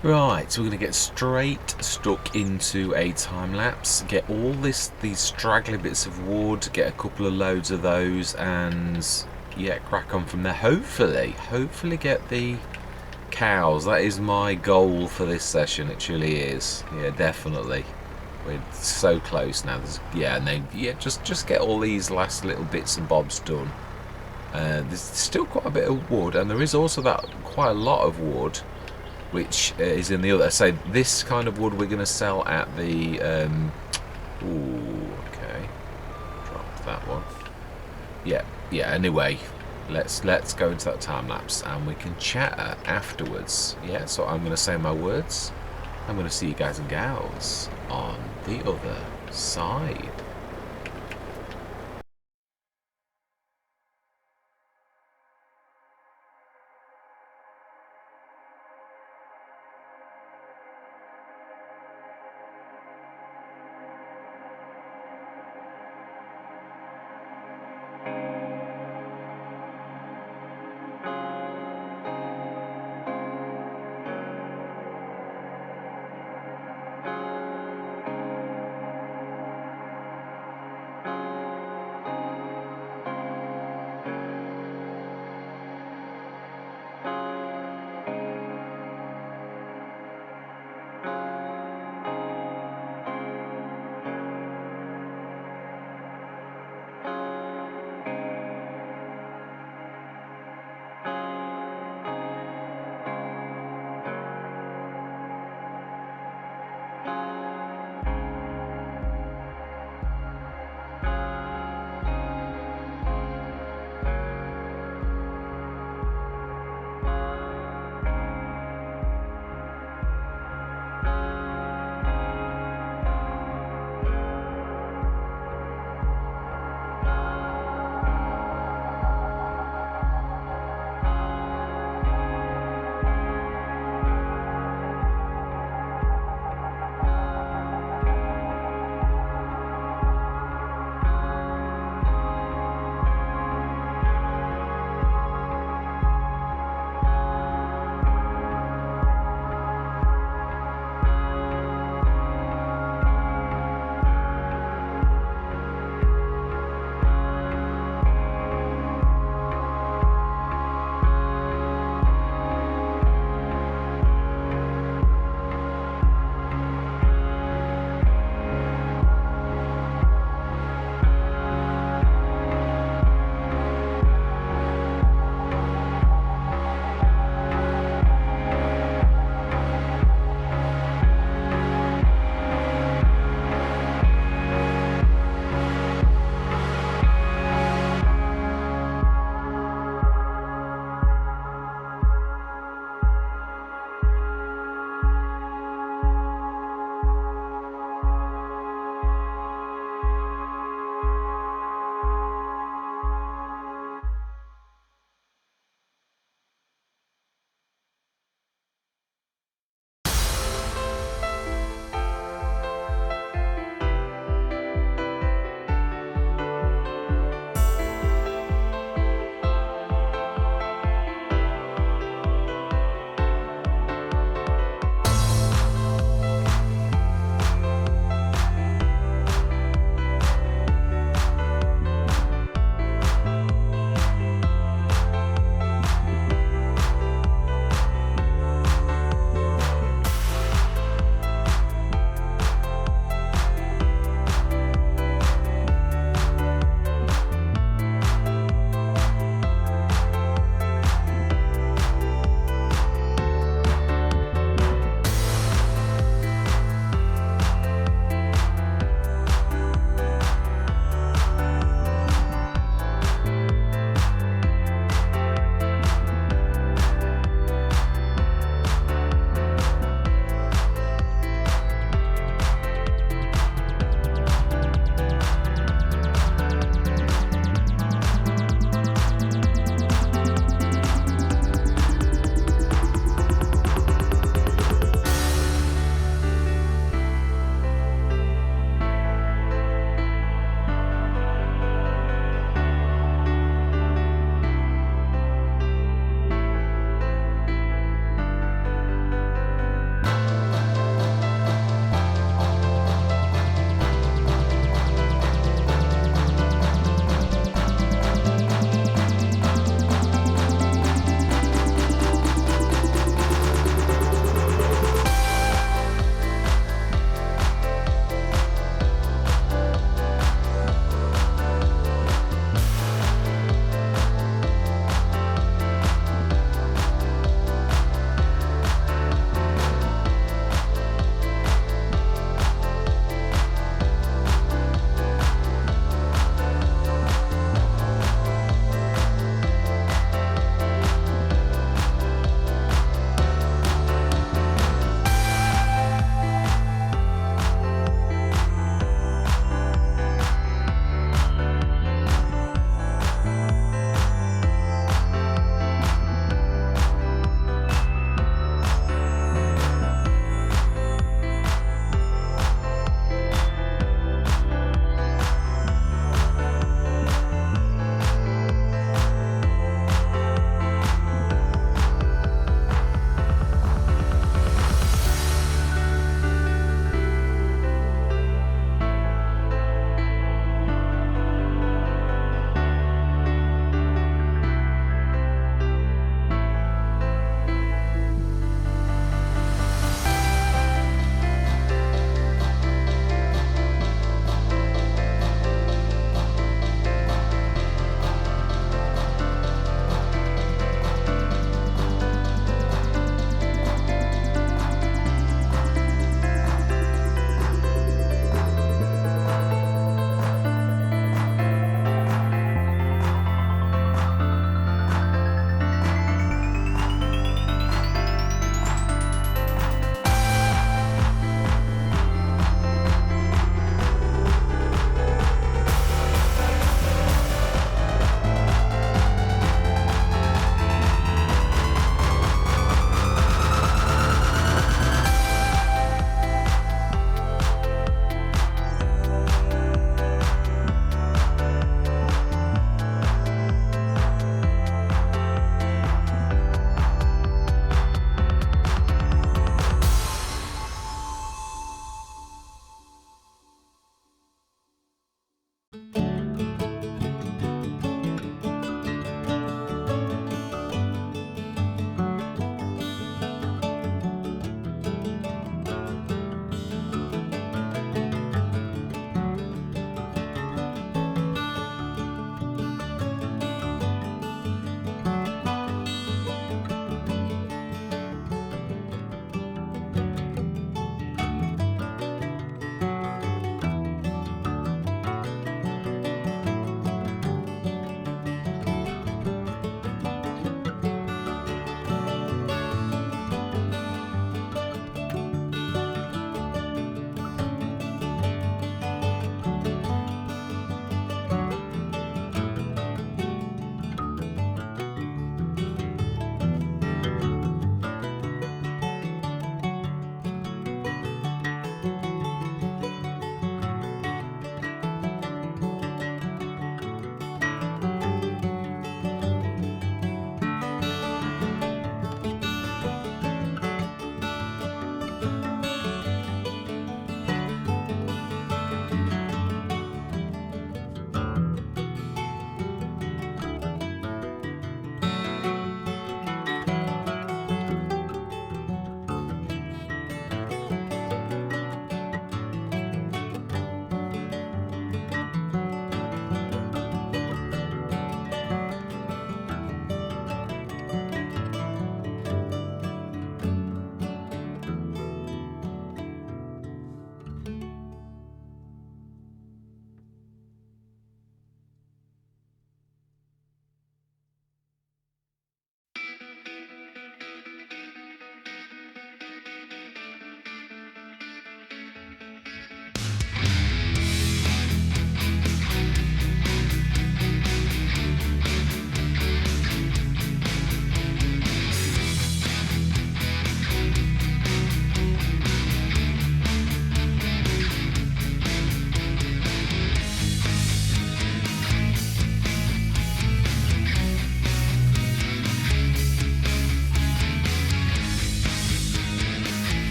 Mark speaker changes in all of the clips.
Speaker 1: Right, so we're going to get straight stuck into a time lapse, get all these straggly bits of wood, get a couple of loads of those, and yeah, crack on from there. Hopefully get the cows. That is my goal for this session. It truly is. Yeah, definitely. We're so close now. Just get all these last little bits and bobs done. There's still quite a bit of wood, and there is also that quite a lot of wood which is in the other. So this kind of wood we're going to sell at the ooh, okay, dropped that one. Yeah, anyway, let's go into that time lapse and we can chat afterwards. Yeah, so I'm going to say my words. I'm going to see you guys and gals on the other side.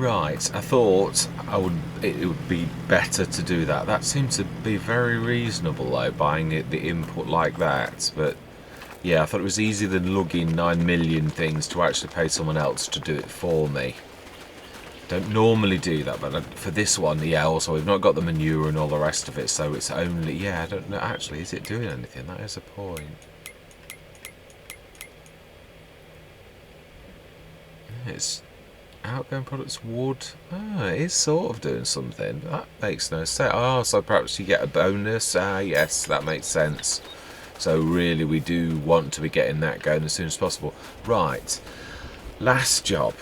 Speaker 1: Right, I thought it would be better to do that. That seemed to be very reasonable though, buying the input like that. But yeah, I thought it was easier than lugging 9 million things to actually pay someone else to do it for me. Don't normally do that, but for this one, yeah, also we've not got the manure and all the rest of it, so it's only, yeah, I don't know, actually, is it doing anything? That is a point. It's outgoing products, wood. Ah, it is sort of doing something. That makes no sense. Oh, so perhaps you get a bonus. Ah, yes, that makes sense. So really, we do want to be getting that going as soon as possible. Right, last job.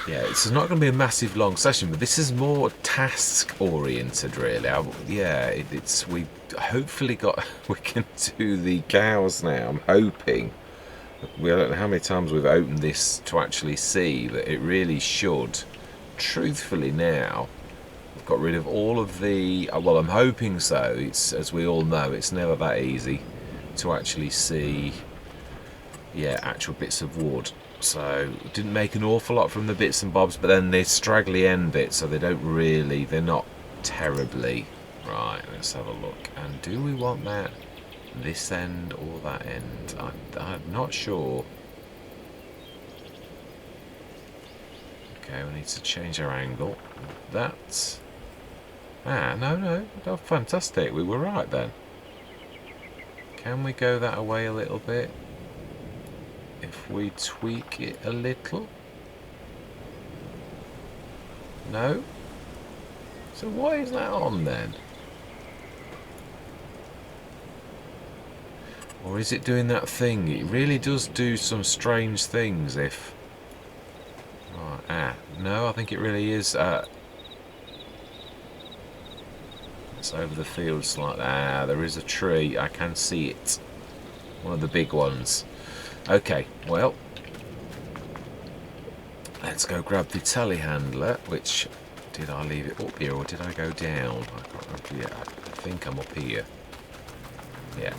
Speaker 1: Yeah, it's not going to be a massive long session, but this is more task oriented, really. Yeah, we hopefully we can do the cows now. I'm hoping. I don't know how many times we've opened this to actually see that it really should. Truthfully now, we've got rid of all of the, well, I'm hoping so. It's, as we all know, it's never that easy to actually see, yeah, actual bits of wood. So didn't make an awful lot from the bits and bobs, but then they straggly end bits, so they don't really, they're not terribly. Right, let's have a look. And do we want that? This end or that end? I'm not sure. Okay, we need to change our angle. That's... Ah, no, oh, fantastic, we were right then. Can we go that away a little bit? If we tweak it a little? No? So why is that on then? Or is it doing that thing? It really does do some strange things if... Oh, no, I think it really is... It's over the field slightly. Ah, there is a tree. I can see it. One of the big ones. Okay, well... Let's go grab the telehandler, which... Did I leave it up here or did I go down? I can't remember yet. I think I'm up here. Yeah.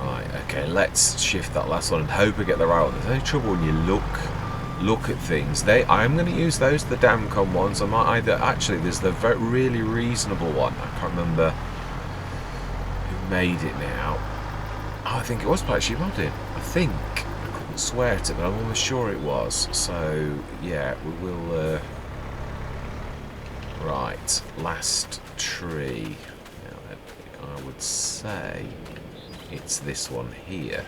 Speaker 1: Right, okay, let's shift that last one and hope we get the right one. There's no trouble when you look at things. I'm going to use those, the Damcon ones. I might either... Actually, there's the really reasonable one. I can't remember who made it now. Oh, I think it was actually modded. I think. I couldn't swear to it, but I'm almost sure it was. So, yeah, we will... Right, last tree. Now, I would say... It's this one here.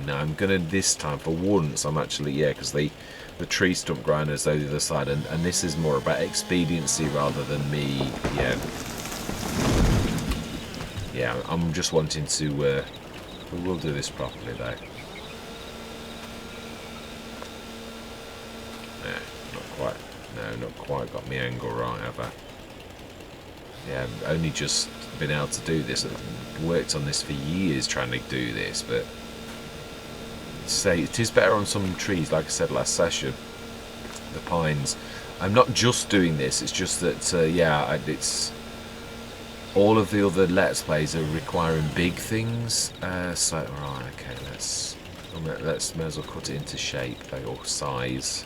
Speaker 1: No, I'm gonna this time for once. I'm actually because the tree stump grinders over the other side, and this is more about expediency rather than me. Yeah. I'm just wanting to. We will do this properly though. Not quite. No, not quite got my angle right, have I? Yeah, I've only just been able to do this. I've worked on this for years trying to do this, but say it is better on some trees, like I said last session, the pines. I'm not just doing this, it's just that, it's all of the other Let's Plays are requiring big things. So, right, okay, let's may as well cut it into shape, or size.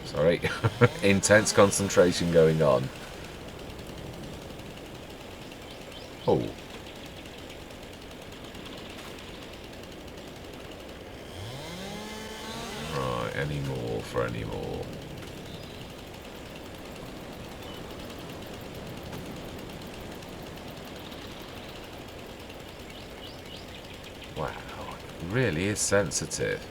Speaker 1: Sorry, intense concentration going on. Oh. Right, any more for any more. Wow, it really is sensitive.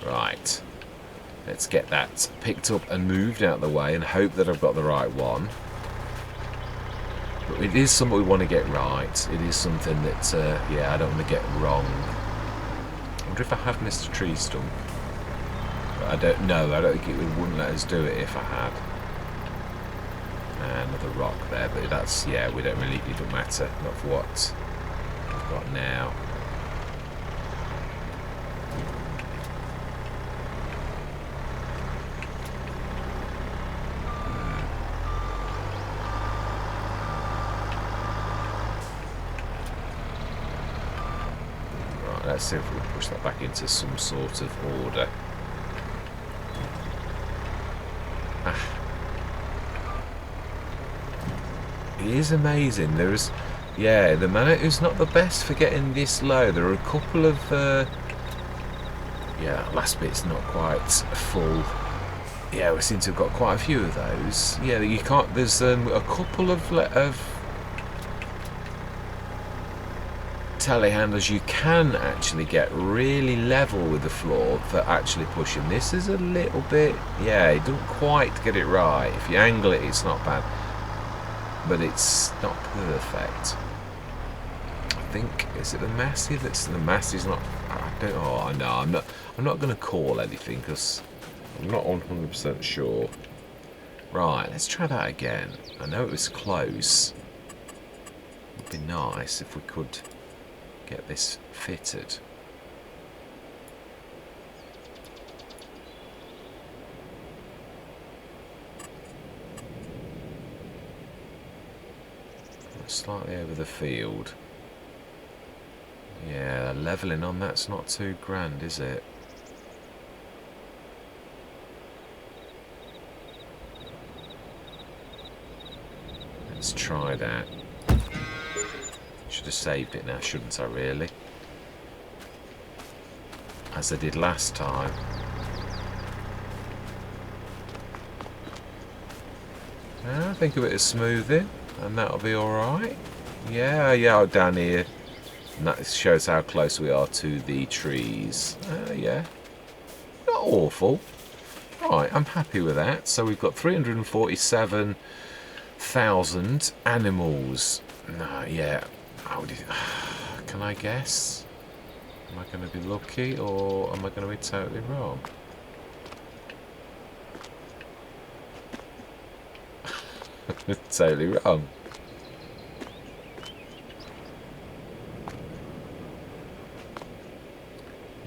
Speaker 1: Right, let's get that picked up and moved out of the way and hope that I've got the right one. But it is something we want to get right. It is something that, I don't want to get wrong. I wonder if I have missed a tree stump. But I don't know. I don't think it wouldn't let us do it if I had. Another rock there, but that's, we don't really, it don't matter. Not for what got now? Right, let's see if we can push that back into some sort of order. It is amazing. There's, yeah, the Manitou's not the best for getting this low. There are a couple of, yeah, that last bit's not quite full. Yeah, we seem to have got quite a few of those. Yeah, you can't. There's a couple of telehandlers you can actually get really level with the floor for actually pushing. This is a little bit, yeah, it doesn't quite get it right. If you angle it, it's not bad, but it's not perfect. I think, is it the Massey? That's the Massey's not. I don't. Oh no, I'm not going to call anything because I'm not 100% sure. Right, let's try that again. I know it was close. It'd be nice if we could get this fitted. Slightly over the field. Yeah, levelling on that's not too grand, is it? Let's try that. Should have saved it now, shouldn't I, really? As I did last time. Think of it as smoothing, and that'll be alright. Yeah, down here. And that shows how close we are to the trees. Yeah. Not awful. Right, I'm happy with that. So we've got 347,000 animals. No, yeah. How do you, can I guess? Am I going to be lucky or am I going to be totally wrong? Totally wrong.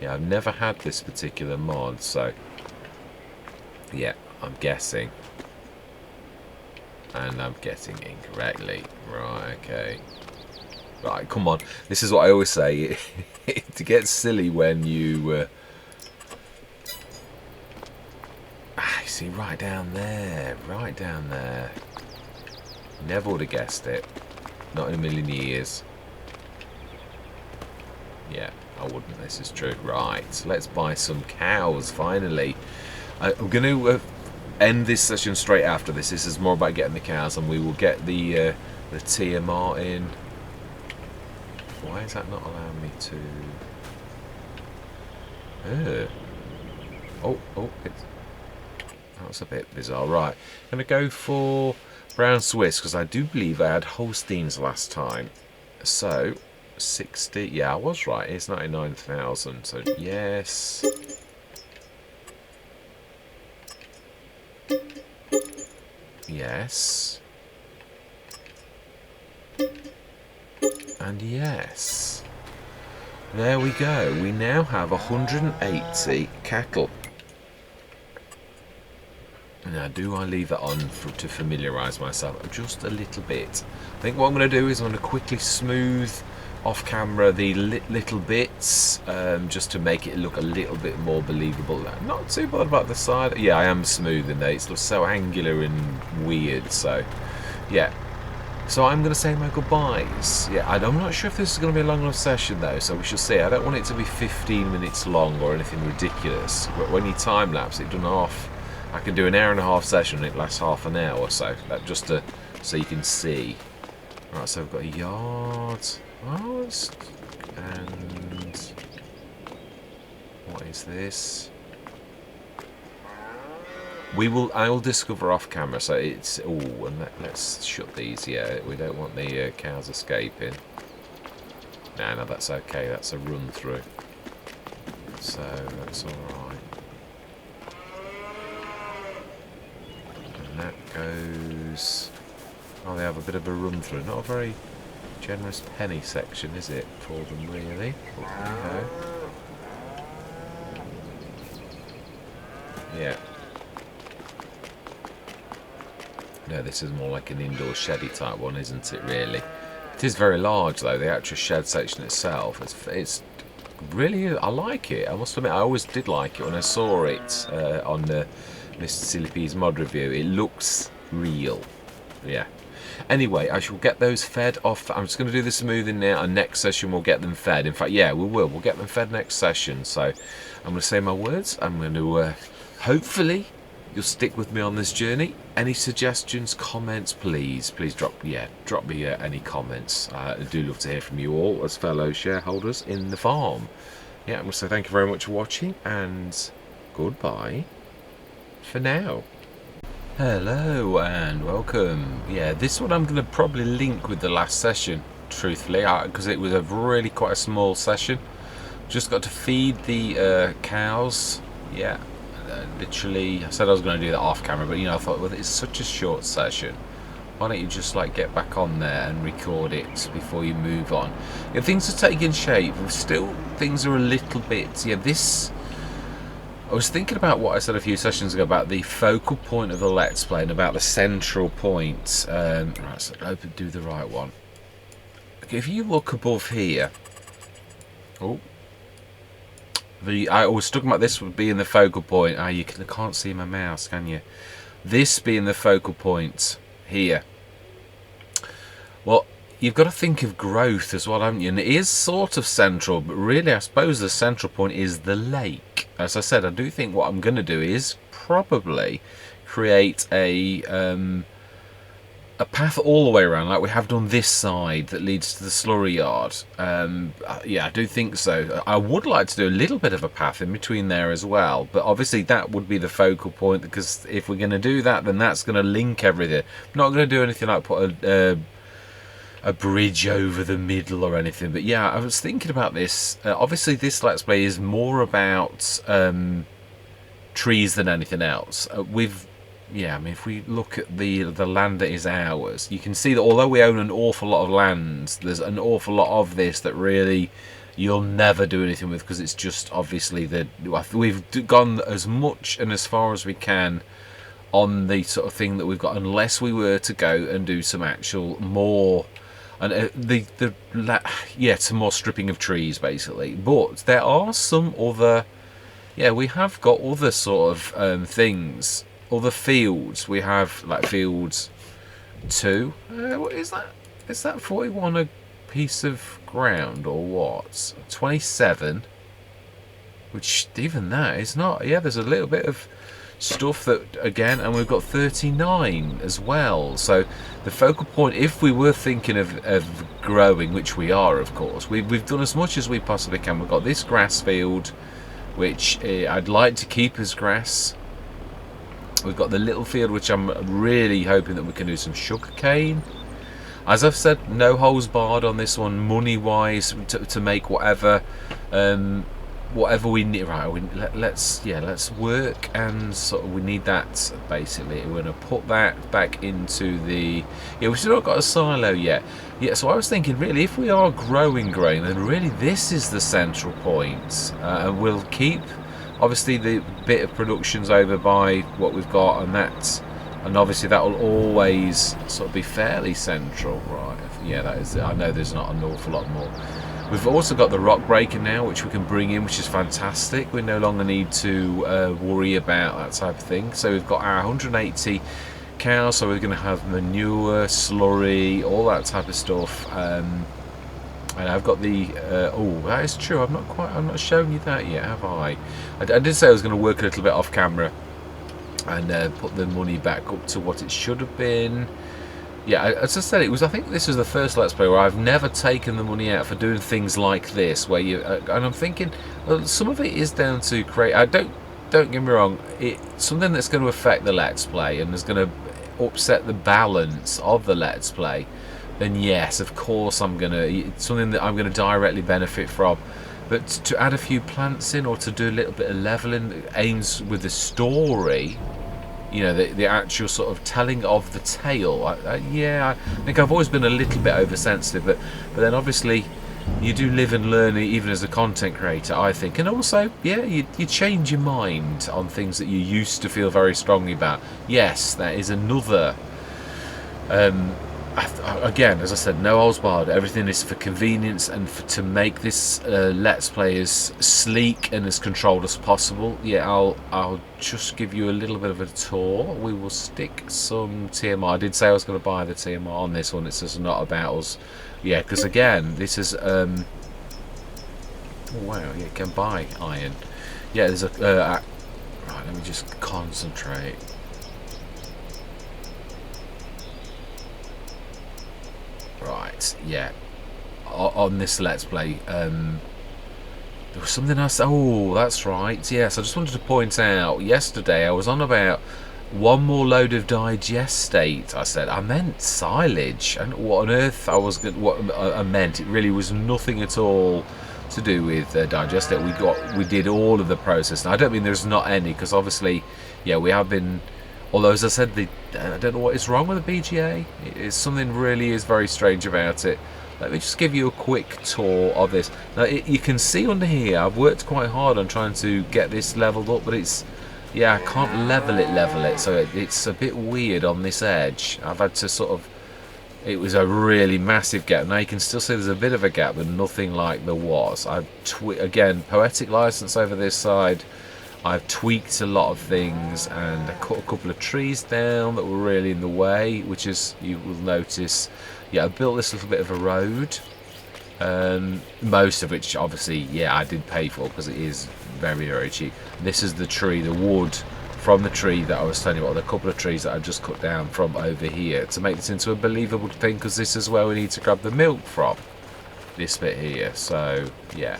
Speaker 1: Yeah, I've never had this particular mod, so yeah, I'm guessing. And I'm guessing incorrectly. Right, okay. Right, come on. This is what I always say. It gets silly when you... you see, right down there. Right down there. Never would have guessed it. Not in a million years. Yeah, I wouldn't. This is true. Right, let's buy some cows, finally. I'm going to end this session straight after this. This is more about getting the cows, and we will get the TMR in. Why is that not allowing me to... Oh, that's a bit bizarre. Right, I'm going to go for Brown Swiss, because I do believe I had Holsteins last time. So, 60... Yeah, I was right. It's 99,000. So, yes. Yes. And yes. There we go. We now have 180 cattle. Now, do I leave that on to familiarise myself just a little bit? I think what I'm going to do is I'm going to quickly smooth off camera the little bits, just to make it look a little bit more believable. Not too bad about the side. Yeah, I am smoothing there. It's so angular and weird. So, yeah. So I'm going to say my goodbyes. Yeah, I'm not sure if this is going to be a long enough session though, so we shall see. I don't want it to be 15 minutes long or anything ridiculous. But when you time lapse it, done half. I can do an hour and a half session and it lasts half an hour or so. That just so you can see. Right, so we've got a yard. Oh, and what is this? I will discover off camera. So it's and let's shut these. Yeah, we don't want the cows escaping. No, that's okay. That's a run through. So that's all right. And that goes. Oh, they have a bit of a run through. Not a very generous penny section, is it, for them, really? No. Yeah. No, this is more like an indoor sheddy type one, isn't it, really? It is very large, though, the actual shed section itself. It's really, I like it. I must admit, I always did like it when I saw it on the Mr. Silly P's mod review. It looks real. Yeah. Anyway, I shall get those fed off. I'm just going to do the smoothing now, and next session we'll get them fed. In fact, yeah, we will. We'll get them fed next session. So I'm going to say my words. I'm going to, hopefully, you'll stick with me on this journey. Any suggestions, comments, please drop me any comments. I do love to hear from you all as fellow shareholders in the farm. Yeah, I'm going to say thank you very much for watching, and goodbye for now. Hello and welcome. Yeah, this one I'm going to probably link with the last session, truthfully, because it was a really quite a small session. Just got to feed the cows. Yeah, literally, I said I was going to do that off camera, but you know, I thought, well, it's such a short session. Why don't you just like get back on there and record it before you move on? Yeah, things are taking shape. Still, things are a little bit. Yeah, this. I was thinking about what I said a few sessions ago about the focal point of the Let's Play and about the central point. Right, so I hope I do the right one. Okay, if you look above here, oh, I was talking about this would be in the focal point. You can't see my mouse, can you? This being the focal point here. Well, you've got to think of growth as well, haven't you? And it is sort of central, but really, I suppose the central point is the lake. As I said, I do think what I'm going to do is probably create a path all the way around, like we have done this side that leads to the slurry yard. Yeah, I do think so. I would like to do a little bit of a path in between there as well, but obviously that would be the focal point, because if we're going to do that, then that's going to link everything. I'm not going to do anything like put a bridge over the middle or anything, but yeah, I was thinking about this. Obviously this Let's Play is more about trees than anything else. Yeah, I mean, if we look at the land that is ours, you can see that although we own an awful lot of land, there's an awful lot of this that really you'll never do anything with, because it's just obviously we've gone as much and as far as we can on the sort of thing that we've got, unless we were to go and do some actual more and some more stripping of trees basically. But there are some other, yeah, we have got other sort of things, other fields. We have like fields 2. What is that? Is that 41 a piece of ground or what? 27, which even that is not. Yeah, there's a little bit of stuff that again, and we've got 39 as well. So the focal point, if we were thinking of growing, which we are, of course, we've done as much as we possibly can. We've got this grass field, which I'd like to keep as grass. We've got the little field, which I'm really hoping that we can do some sugar cane. As I've said, no holes barred on this one, money wise, to make whatever we need. Right, let's work, and sort of we need that basically. We're going to put that back into the. Yeah, we've still not got a silo yet. Yeah, so I was thinking, really, if we are growing, then really this is the central point, and we'll keep obviously the bit of productions over by what we've got, and obviously that will always sort of be fairly central, right? Yeah, that is. I know there's not an awful lot more. We've also got the rock breaker now, which we can bring in, which is fantastic. We no longer need to worry about that type of thing. So we've got our 180 cows, so we're going to have manure, slurry, all that type of stuff. And I've got the oh, that is true. I'm not showing you that yet, have I? I did say I was going to work a little bit off camera and put the money back up to what it should have been. Yeah, as I said, I think this is the first Let's Play where I've never taken the money out for doing things like this, where you and I'm thinking, well, some of it is down to create. Don't get me wrong, it's something that's going to affect the Let's Play and is going to upset the balance of the Let's Play. Then yes, of course it's something that I'm going to directly benefit from. But to add a few plants in, or to do a little bit of leveling that aims with the story, you know, the actual sort of telling of the tale. Yeah, I think I've always been a little bit oversensitive, but then obviously you do live and learn even as a content creator, I think. And also, yeah, you change your mind on things that you used to feel very strongly about. Yes, that is another again, as I said, no holds barred. Everything is for convenience and to make this Let's Play as sleek and as controlled as possible. Yeah, I'll just give you a little bit of a tour. We will stick some TMR. I did say I was going to buy the TMR on this one. It's just not about us. Yeah, because again, this is oh, wow, you can buy iron. Yeah, there's a right. Let me just concentrate. Right, yeah. On this Let's Play, there was something else. Oh, that's right. Yes, I just wanted to point out. Yesterday, I was on about one more load of digestate. I said I meant silage, and what on earth I was what I meant. It really was nothing at all to do with digestate. We did all of the process. Now, I don't mean there's not any, because obviously, yeah, we have been. Although, as I said, I don't know what is wrong with the BGA. It's something really is very strange about it. Let me just give you a quick tour of this. Now, you can see under here, I've worked quite hard on trying to get this leveled up, but it's, yeah, I can't level it, so it's a bit weird on this edge. I've had to sort of, it was a really massive gap. Now you can still see there's a bit of a gap, but nothing like there was. Again, poetic license over this side. I've tweaked a lot of things, and I cut a couple of trees down that were really in the way, which is, you will notice, yeah, I built this little bit of a road, most of which obviously, yeah, I did pay for, because it is very, very cheap. This is the tree, the wood from the tree that I was telling you about, the couple of trees that I've just cut down from over here to make this into a believable thing, because this is where we need to grab the milk from, this bit here. So yeah,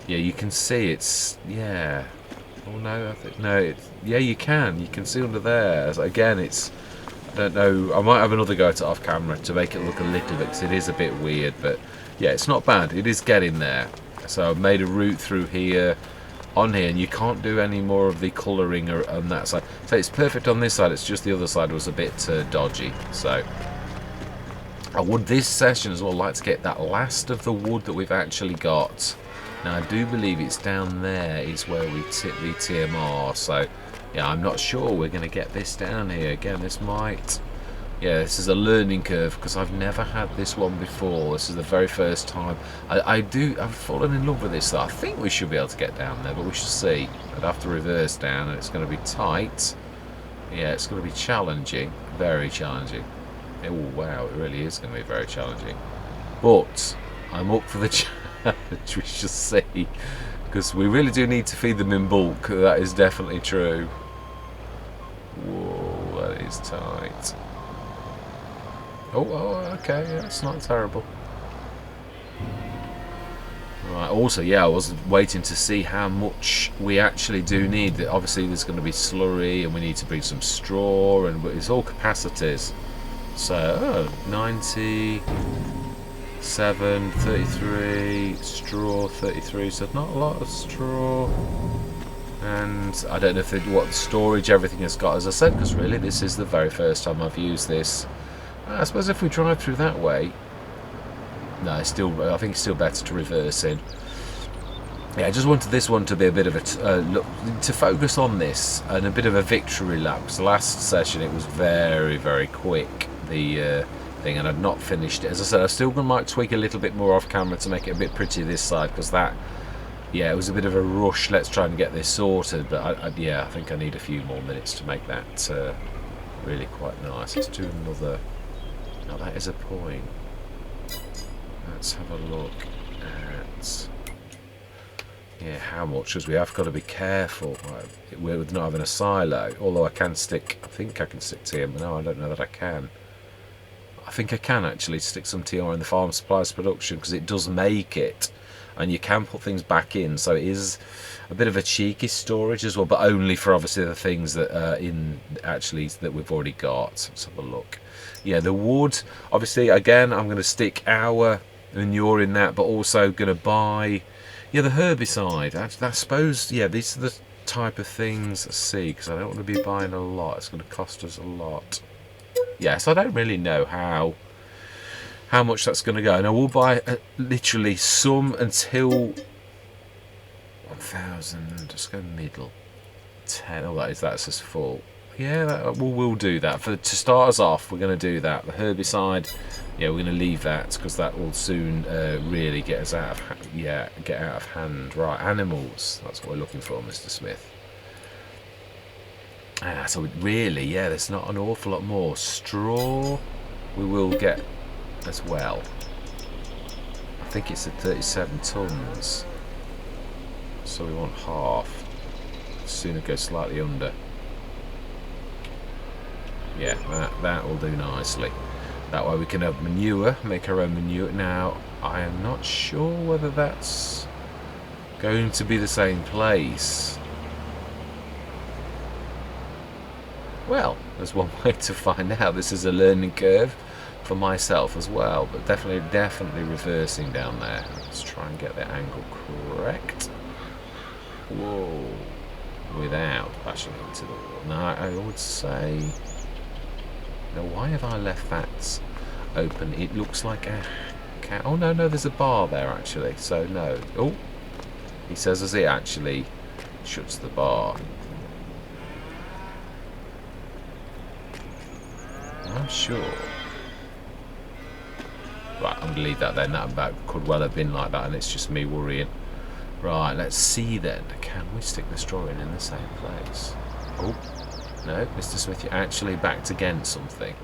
Speaker 1: you can see it's, yeah. Oh no, I think no. Yeah, you can see under there. So again, it's, I don't know. I might have another go at it off camera to make it look a little bit, because it is a bit weird. But yeah, it's not bad. It is getting there. So I've made a route through here, on here, and you can't do any more of the colouring on that side. So it's perfect on this side. It's just the other side was a bit dodgy. So I would this session as well like to get that last of the wood that we've actually got. Now I do believe it's down there is where we tip the TMR, so yeah, I'm not sure we're going to get this down here. Again, this might, yeah, this is a learning curve, because I've never had this one before. This is the very first time. I've fallen in love with this, so I think we should be able to get down there, but we shall see. I'd have to reverse down, and it's going to be tight. Yeah, it's going to be challenging, very challenging. Oh wow, it really is going to be very challenging, but I'm up for the challenge. We shall see, because we really do need to feed them in bulk. That is definitely true. Whoa, that is tight. Oh, okay, yeah, it's not terrible. Right, also, yeah, I was waiting to see how much we actually do need. Obviously, there's going to be slurry, and we need to bring some straw, and it's all capacities. So, 90... 7, 33, straw 33, so not a lot of straw. And I don't know what storage everything has got, as I said, because really this is the very first time I've used this. I suppose if we drive through that way, no, still, I think it's still better to reverse in. Yeah, I just wanted this one to be a bit of a look, to focus on this and a bit of a victory lap. Because the last session it was very, very quick, the thing, and I've not finished it. As I said, I still might tweak a little bit more off camera to make it a bit pretty this side, because that, yeah, it was a bit of a rush. Let's try and get this sorted, but yeah, I think I need a few more minutes to make that really quite nice. Let's do another. Now that is a point. Let's have a look at, yeah, how much, because we have got to be careful with not having a silo. Although I can stick, I think I can stick TM, but no, I don't know that I can. I think I can actually stick some TR in the farm supplies production, because it does make it, and you can put things back in, so it is a bit of a cheeky storage as well, but only for obviously the things that are in actually that we've already got. Let's have a look. Yeah, the wood, obviously, again, I'm going to stick our manure in that, but also going to buy, yeah, the herbicide. I suppose, yeah, these are the type of things see, because I don't want to be buying a lot. It's going to cost us a lot. Yes, I don't really know how much that's going to go. And I will buy literally some until 1,000. Just go middle 10. Oh, that's just full. Yeah, we'll do that. To start us off, we're going to do that. The herbicide, yeah, we're going to leave that because that will soon really get us out of hand. Right, animals. That's what we're looking for, Mr. Smith. So really, yeah, there's not an awful lot more. Straw, we will get as well. I think it's at 37 tons. So we want half. Sooner go slightly under. Yeah, that will do nicely. That way we can have manure, make our own manure. Now, I am not sure whether that's going to be the same place. Well, there's one way to find out. This is a learning curve for myself as well, but definitely reversing down there. Let's try and get the angle correct. Whoa. Without bashing into the wall. Now, I would say... Now, why have I left that open? It looks like a... Oh, no, there's a bar there, actually. So, no. Oh, he says as he actually shuts the bar. I'm sure. Right, I'm going to leave that then. That could well have been like that, and it's just me worrying. Right, let's see then. Can we stick the straw in the same place? Oh, no, Mr. Smith, you're actually backed against something.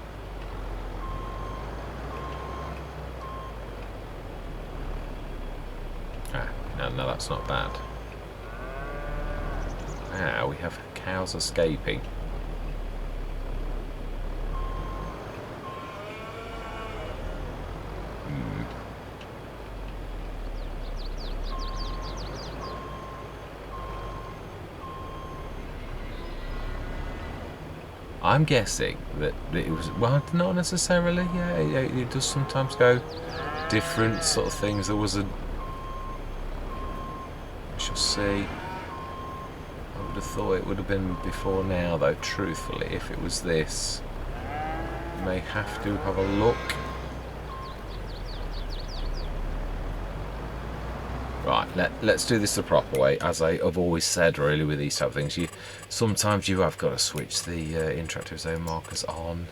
Speaker 1: No, that's not bad. We have cows escaping. I'm guessing that it was, well, not necessarily, yeah, it does sometimes go different sort of things. There was a, I shall see, I would have thought it would have been before now though, truthfully, if it was this. May have to have a look. Right, let's do this the proper way. As I've always said, really, with these type of things, sometimes you have got to switch the interactive zone markers on.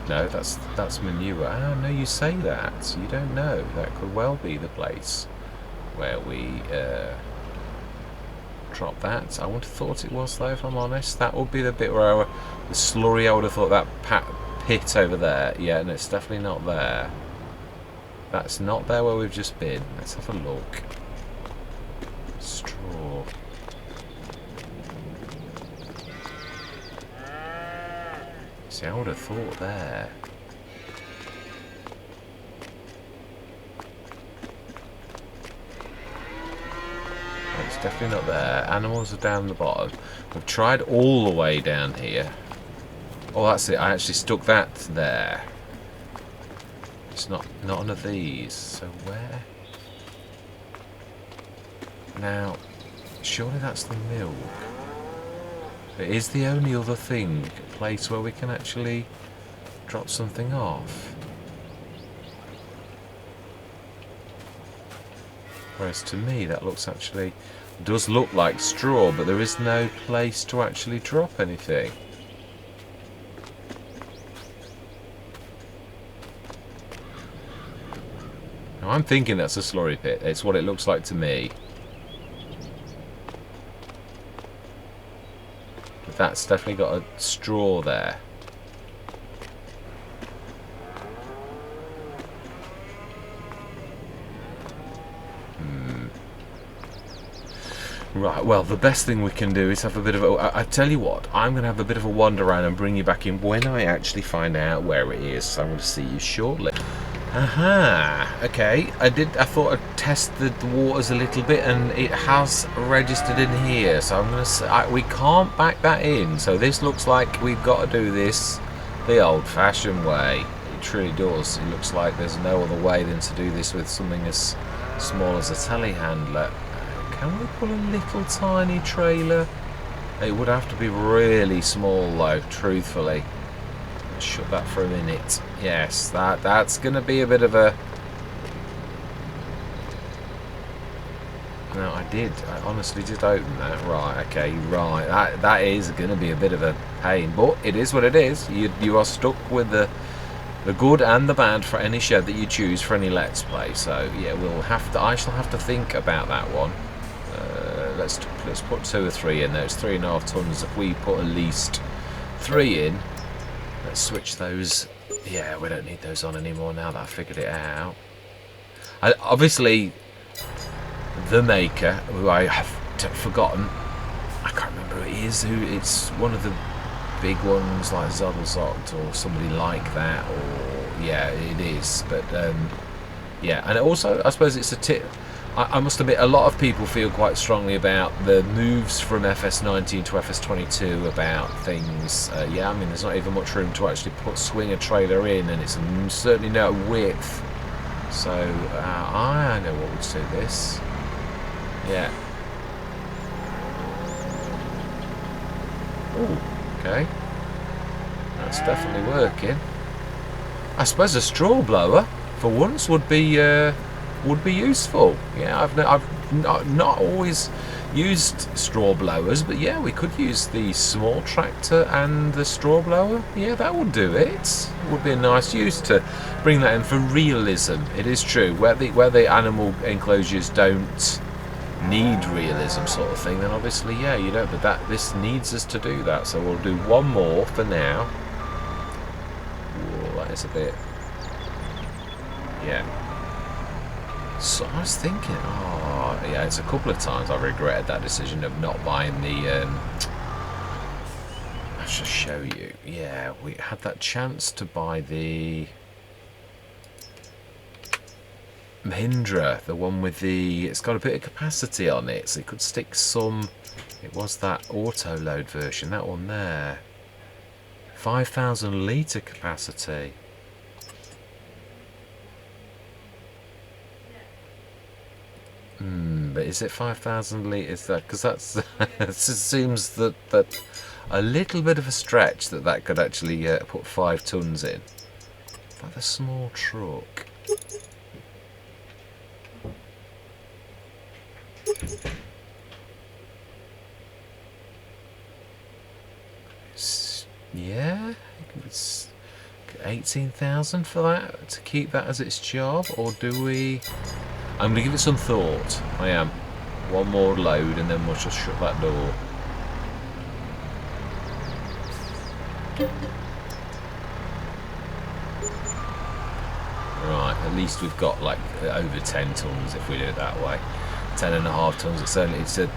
Speaker 1: No, that's manure. No, you say that, so you don't know. That could well be the place where we drop that. I would have thought it was, though, if I'm honest. That would be the bit where the slurry, I would have thought that pit over there. Yeah, and it's definitely not there. That's not there where we've just been. Let's have a look. Straw. See, I would have thought there. It's definitely not there. Animals are down the bottom. We've tried all the way down here. Oh, that's it. I actually stuck that there. It's not none of these. So where? Now, surely that's the milk. It is the only other place where we can actually drop something off. Whereas to me that does look like straw, but there is no place to actually drop anything. Now I'm thinking that's a slurry pit. It's what it looks like to me. But that's definitely got a straw there. Right, well, the best thing we can do is have a bit of a... I tell you what, I'm going to have a bit of a wander around and bring you back in when I actually find out where it is. So I'm going to see you shortly. Aha, okay. I thought I'd test the waters a little bit, and it has registered in here. So I'm going to say, we can't back that in. So this looks like we've got to do this the old-fashioned way. It truly does. It looks like there's no other way than to do this with something as Small as a telehandler. Can we pull a little tiny trailer? It would have to be really small though, truthfully. Let's shut that for a minute. Yes, that's going to be a bit of a... No, I honestly did open that. Right, okay, right. That is going to be a bit of a pain, but it is what it is. You are stuck with the good and the bad for any shed that you choose for any Let's Play. So yeah, I shall have to think about that one. Let's put 2 or 3 in there. It's 3.5 tons. If we put at least 3 in, let's switch those. Yeah, we don't need those on anymore now that I figured it out. Obviously, the maker, who I have forgotten, I can't remember who it is. It's one of the big ones like Zoddlezoct or somebody like that. Or yeah, it is. But yeah, and also I suppose it's a tip. I must admit, a lot of people feel quite strongly about the moves from FS19 to FS22 about things. Yeah, I mean, there's not even much room to actually swing a trailer in, and it's certainly no width. So I know what would suit this. Yeah. Ooh, okay. That's definitely working. I suppose a straw blower, for once, would be useful. Yeah, I've not always used straw blowers, but yeah, we could use the small tractor and the straw blower. Yeah, that would do it. It would be a nice use to bring that in for realism. It is true, where the animal enclosures don't need realism sort of thing, then obviously, yeah, you don't, but this needs us to do that, so we'll do one more for now. Whoa, that is a bit... Yeah. So I was thinking, oh yeah, it's a couple of times I've regretted that decision of not buying the I should show you. Yeah, we had that chance to buy the Mahindra, the one with it's got a bit of capacity on it, so it could stick some. It was that auto load version, that one there. 5,000 litre capacity. But is it 5,000 litres? Because that's it seems that a little bit of a stretch that could actually put 5 tons in. But the small truck. Yeah, it's 18,000 for that to keep that as its job, or do we? I'm going to give it some thought. I am. One more load and then we'll just shut that door. Right, at least we've got like over 10 tons if we do it that way. 10.5 tons.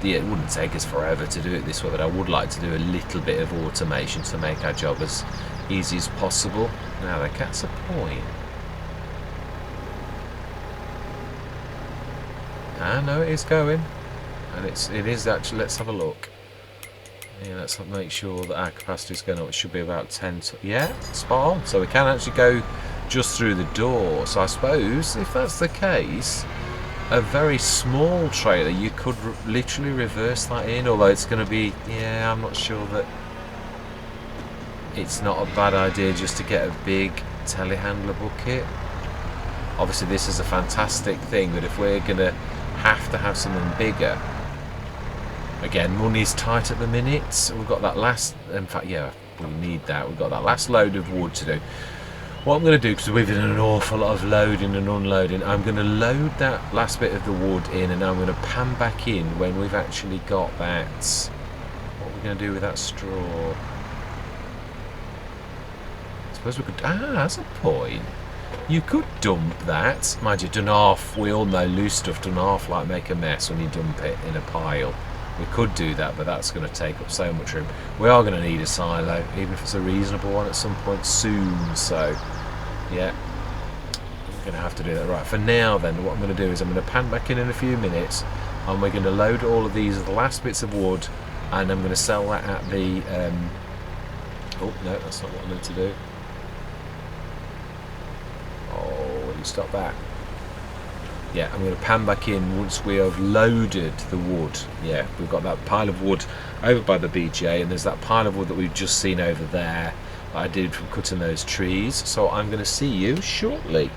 Speaker 1: Yeah, it wouldn't take us forever to do it this way, but I would like to do a little bit of automation to make our job as easy as possible. Now, the cat's a point. I know it is going, and it is actually. Let's have a look. Yeah, let's make sure that our capacity is going up. It should be about 10. Yeah, spot on. So we can actually go just through the door. So I suppose if that's the case, a very small trailer, you could literally reverse that in. Although it's going to be, yeah, I'm not sure that it's not a bad idea just to get a big telehandler bucket. Obviously, this is a fantastic thing, but if we're going to have something bigger, again, money's tight at the minute. We've got that last, in fact, yeah, we need that. We've got that last load of wood to do. What I'm going to do, because we've done an awful lot of loading and unloading, I'm going to load that last bit of the wood in, and I'm going to pan back in when we've actually got that. What are we going to do with that straw? I suppose we could, that's a point. You could dump that. Mind you, done half, we all know loose stuff done half like make a mess when you dump it in a pile. We could do that, but that's going to take up so much room. We are going to need a silo, even if it's a reasonable one at some point soon. So, yeah, we're going to have to do that. Right, for now then, what I'm going to do is I'm going to pan back in a few minutes, and we're going to load all of these, the last bits of wood, and I'm going to sell that at the... oh, no, that's not what I meant to do. Oh, will you stop that? Yeah, I'm going to pan back in once we have loaded the wood. Yeah, we've got that pile of wood over by the BJ, and there's that pile of wood that we've just seen over there that I did from cutting those trees. So I'm going to see you shortly.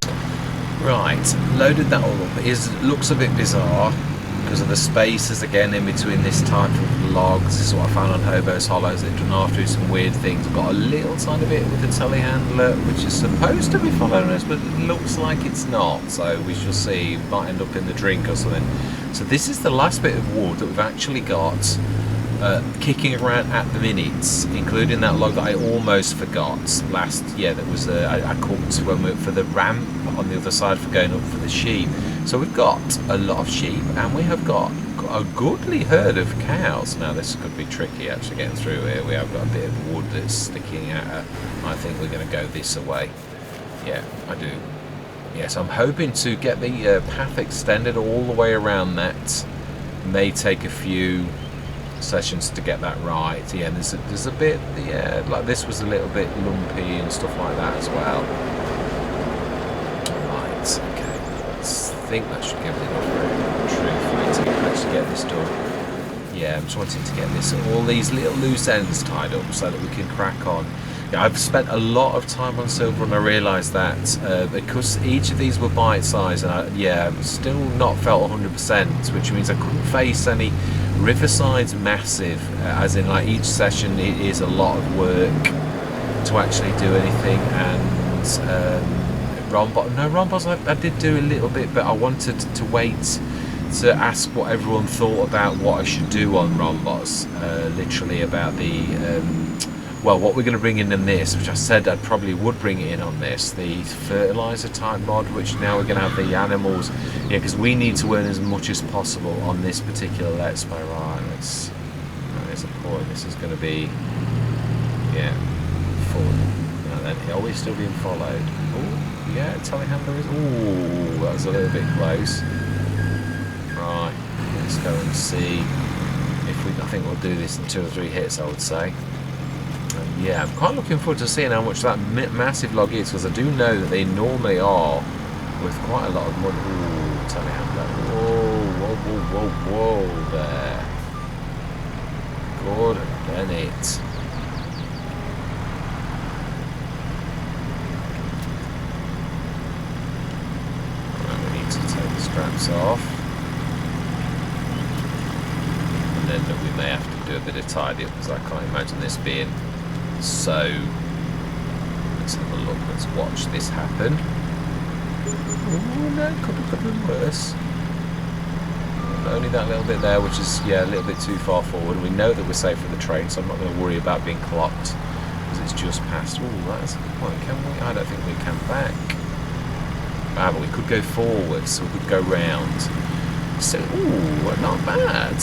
Speaker 1: Right, loaded that all up. It looks a bit bizarre because of the spaces again in between this type of logs. This is what I found on Hobo's Hollows. They've done after some weird things. I've got a little tiny bit with the telehandler, which is supposed to be following us, but it looks like it's not. So we shall see. It might end up in the drink or something. So this is the last bit of wood that we've actually got kicking around at the minute, including that log that I almost forgot last. Yeah, that was I cooked when for the ramp on the other side for going up for the sheep. So we've got a lot of sheep, and we have got a goodly herd of cows. Now this could be tricky actually getting through here. We have got a bit of wood that's sticking out. I think we're going to go this way. Yeah, I do. Yes, I'm hoping to get the path extended all the way around that. May take a few sessions to get that right. Yeah, there's a bit, yeah, like this was a little bit lumpy and stuff like that as well. Right, okay, I think that should give it enough room, truthfully, to actually get this done. Yeah, I'm just wanting to get this, all these little loose ends tied up so that we can crack on. Yeah, I've spent a lot of time on Silverrun, and I realised that because each of these were bite-sized, and I'm still not felt 100%, which means I couldn't face any. Riverside's massive, as in like each session it is a lot of work to actually do anything, and Rombos I did do a little bit, but I wanted to wait to ask what everyone thought about what I should do on Rombos, literally about the well, what we're going to bring in this, which I said I probably would bring it in on this, the fertilizer type mod, which now we're going to have the animals, yeah, because we need to earn as much as possible on this particular Let's Play. Right, there's a point. This is going to be, yeah, fun. Now then, are we still being followed? Oh, yeah, telehandler is, ooh, that was a little bit close. Right, let's go and see if we, I think we'll do this in 2 or 3 hits, I would say. Yeah, I'm quite looking forward to seeing how much that massive log is, because I do know that they normally are with quite a lot of mud. Ooh, telehandler. Whoa, whoa, whoa, whoa, whoa, there. Good and it. Right, we need to take the straps off. And then we may have to do a bit of tidy up, because I can't imagine this being so. Let's have a look, let's watch this happen. Oh no, could have been worse. Only that little bit there, which is, yeah, a little bit too far forward. We know that we're safe for the train, so I'm not going to worry about being clocked, because it's just past. Oh, that's a good point. Can we? I don't think we can back. Ah, but we could go forward, so we could go round. So, ooh, not bad.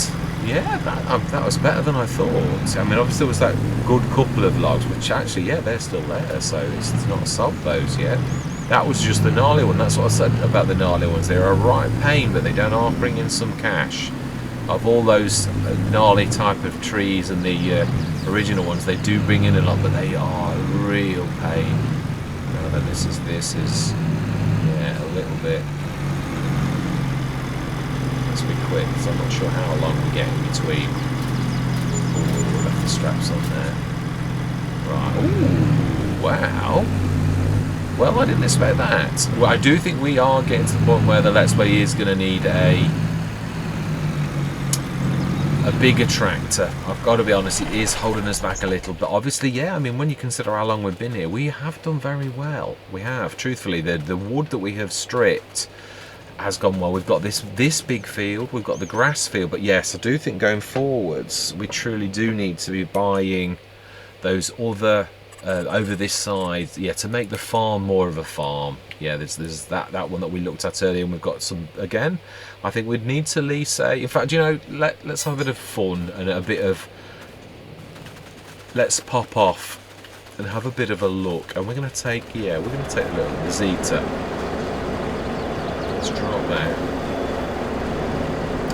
Speaker 1: Yeah, that was better than I thought. I mean, obviously there was that good couple of logs, which actually, yeah, they're still there, so it's not sold those yet. That was just the gnarly one. That's what I said about the gnarly ones. They're a right pain, but they don't half bring in some cash. Of all those gnarly type of trees and the original ones, they do bring in a lot, but they are a real pain. Now then, this is, yeah, a little bit. Let's be quick, because I'm not sure how long we get in between. Ooh, left the straps on there. Right, ooh, wow. Well, I didn't expect that. Well, I do think we are getting to the point where the Let's Play is going to need a bigger tractor. I've got to be honest, it is holding us back a little, but obviously, yeah, I mean, when you consider how long we've been here, we have done very well. We have, truthfully. The wood that we have stripped has gone well. We've got this big field, we've got the grass field, but yes, I do think going forwards we truly do need to be buying those other over this side, yeah, to make the farm more of a farm. Yeah, there's that one that we looked at earlier, and we've got some again. I think we'd need to lease a, in fact, you know, let's have a bit of fun and a bit of, let's pop off and have a bit of a look, and we're going to take, yeah, we're going to take a look at the Zeta. Let's drop that.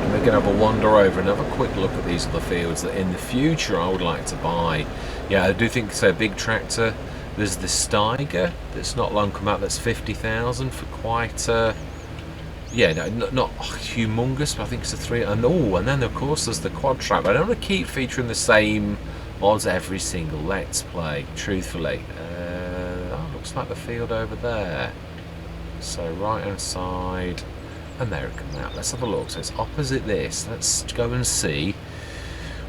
Speaker 1: And we're going to have a wander over and have a quick look at these other fields that in the future I would like to buy. Yeah, I do think so. Big tractor. There's the Steiger that's not long come out. That's 50,000 for quite a Yeah, no, not humongous, but I think it's a 3. And and then of course there's the quad track. But I don't want to keep featuring the same odds every single Let's Play, truthfully. Looks like the field over there. So right hand side, American map. Let's have a look. So it's opposite this. Let's go and see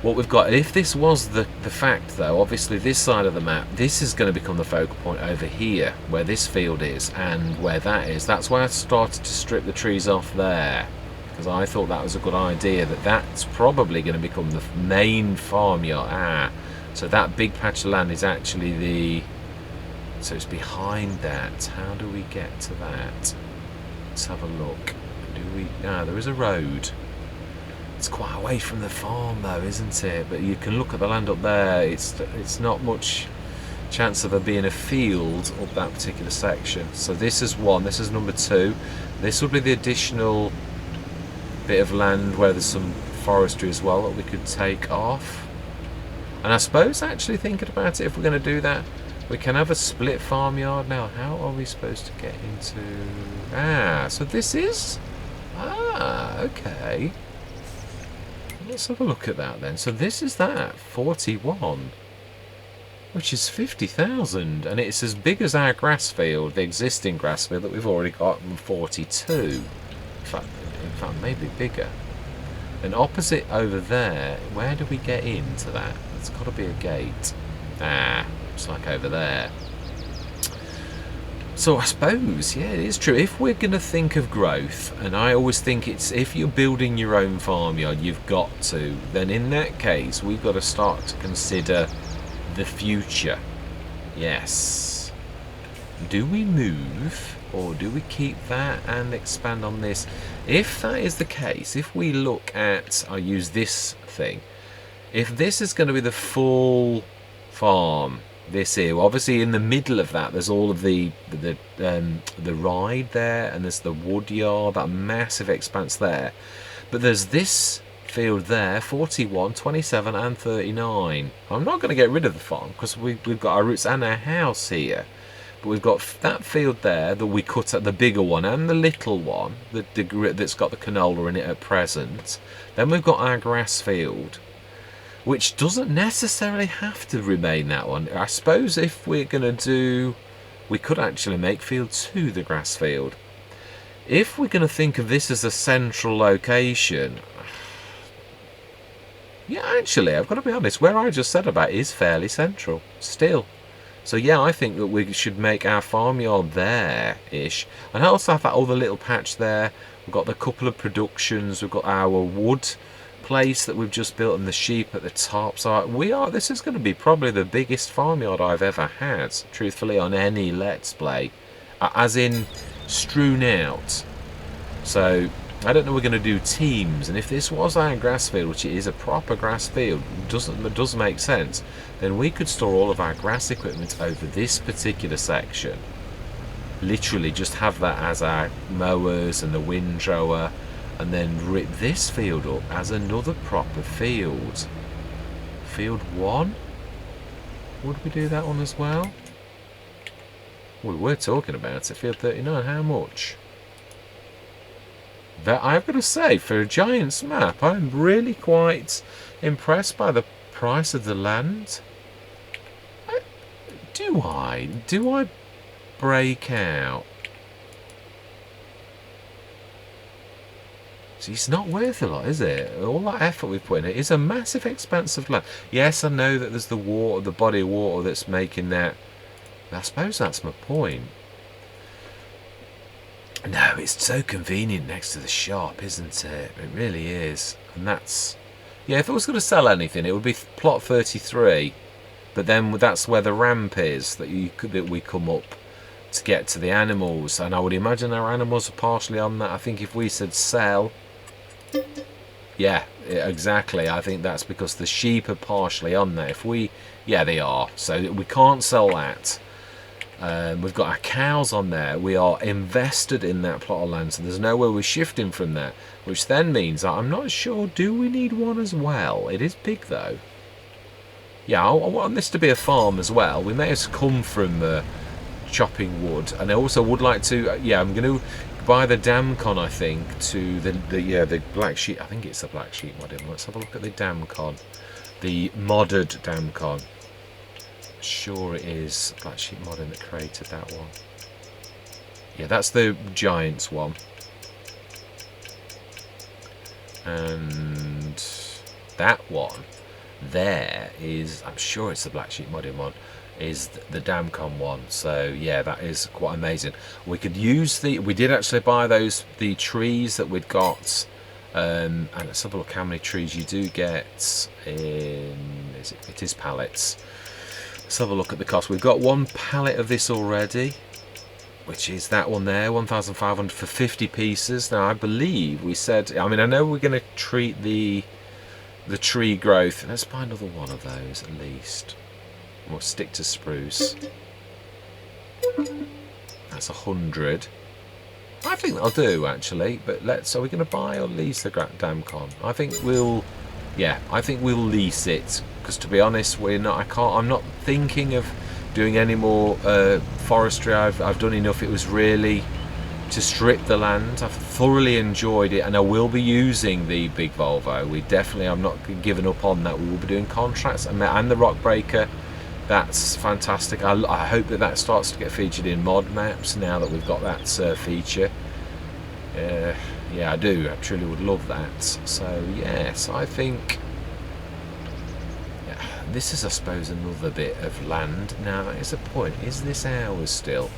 Speaker 1: what we've got. If this was the fact, though, obviously this side of the map, this is going to become the focal point over here, where this field is and where that is. That's why I started to strip the trees off there, because I thought that was a good idea, that that's probably going to become the main farmyard. So that big patch of land is actually the... So it's behind that. How do we get to that? Let's have a look. There is a road. It's quite away from the farm though, isn't it? But you can look at the land up there. It's not much chance of there being a field up that particular section. So this is one. This is number 2. This would be the additional bit of land where there's some forestry as well that we could take off. And I suppose, actually thinking about it, if we're going to do that, we can have a split farmyard. Now, how are we supposed to get into... so this is... okay. Let's have a look at that then. So this is that, 41, which is 50,000, and it's as big as our grass field, the existing grass field that we've already got, 42. In fact, maybe bigger. And opposite over there, where do we get into that? There's got to be a gate. Looks like over there. So I suppose, yeah, it is true. If we're going to think of growth, and I always think it's if you're building your own farmyard, you've got to, then in that case, we've got to start to consider the future. Yes. Do we move, or do we keep that and expand on this? If that is the case, if we look at, I'll use this thing, if this is going to be the full farm, this here, obviously in the middle of that there's all of the ride there, and there's the wood yard, that massive expanse there, but there's this field there, 41, 27 and 39. I'm not going to get rid of the farm because we've got our roots and our house here, but we've got that field there that we cut at, the bigger one and the little one that's got the canola in it at present. Then we've got our grass field, which doesn't necessarily have to remain that one. I suppose if we're going to do... we could actually make field 2 the grass field. If we're going to think of this as a central location... yeah, actually, I've got to be honest, where I just said about is fairly central, still. So yeah, I think that we should make our farmyard there-ish. And I also have that other little patch there. We've got the couple of productions, we've got our wood place that we've just built and the sheep at the top. So this is going to be probably the biggest farmyard I've ever had, truthfully, on any Let's Play, as in strewn out. So I don't know, we're going to do teams, and if this was our grass field, which it is a proper grass field, does make sense, then we could store all of our grass equipment over this particular section. Literally just have that as our mowers and the windrower, and then rip this field up as another proper field. Field 1? Would we do that one as well? We were talking about it. Field 39, how much? That, I've got to say, for a Giants map, I'm really quite impressed by the price of the land. Do I break out? See, it's not worth a lot, is it? All that effort we've put in it is a massive expanse of land. Yes, I know that there's the water, the body of water that's making that. I suppose that's my point. No, it's so convenient next to the shop, isn't it? It really is. And that's... yeah, if I was going to sell anything, it would be plot 33. But then that's where the ramp is that we come up to get to the animals. And I would imagine our animals are partially on that. I think if we said sell... yeah, exactly. I think that's because the sheep are partially on there. If we... yeah, they are. So we can't sell that. We've got our cows on there. We are invested in that plot of land, so there's no way we're shifting from that, which then means that I'm not sure, do we need one as well? It is big though. Yeah, I want this to be a farm as well. We may have come from chopping wood, and I also would like to, yeah, I'm going to, buy the Damcon, I think, to the black sheep. I think it's the black sheep modded. Let's have a look at the Damcon, the modded Damcon. Sure, it is black sheep modding that created that one. Yeah, that's the Giants one. And that one there is, I'm sure it's the black sheep modding one, is the Damcon one. So yeah, that is quite amazing. We could use we did actually buy the trees that we'd got, and let's have a look how many trees you do get in, it is pallets. Let's have a look at the cost. We've got one pallet of this already, which is that one there, 1,500 for 50 pieces. Now I believe we said, I mean, I know we're going to treat the tree growth. Let's buy another one of those at least. We'll stick to spruce. That's 100. I think that'll do actually. But so we're going to buy or lease the Damcon. I think we'll lease it, because to be honest, I'm not thinking of doing any more forestry. I've done enough. It was really to strip the land. I've thoroughly enjoyed it, and I will be using the big Volvo. I'm not giving up on that. We will be doing contracts and the rock breaker. That's fantastic. I hope that starts to get featured in mod maps now that we've got that feature. Yeah, I do. I truly would love that. So yes, I think this is, I suppose, another bit of land. Now that is a point. Is this ours still?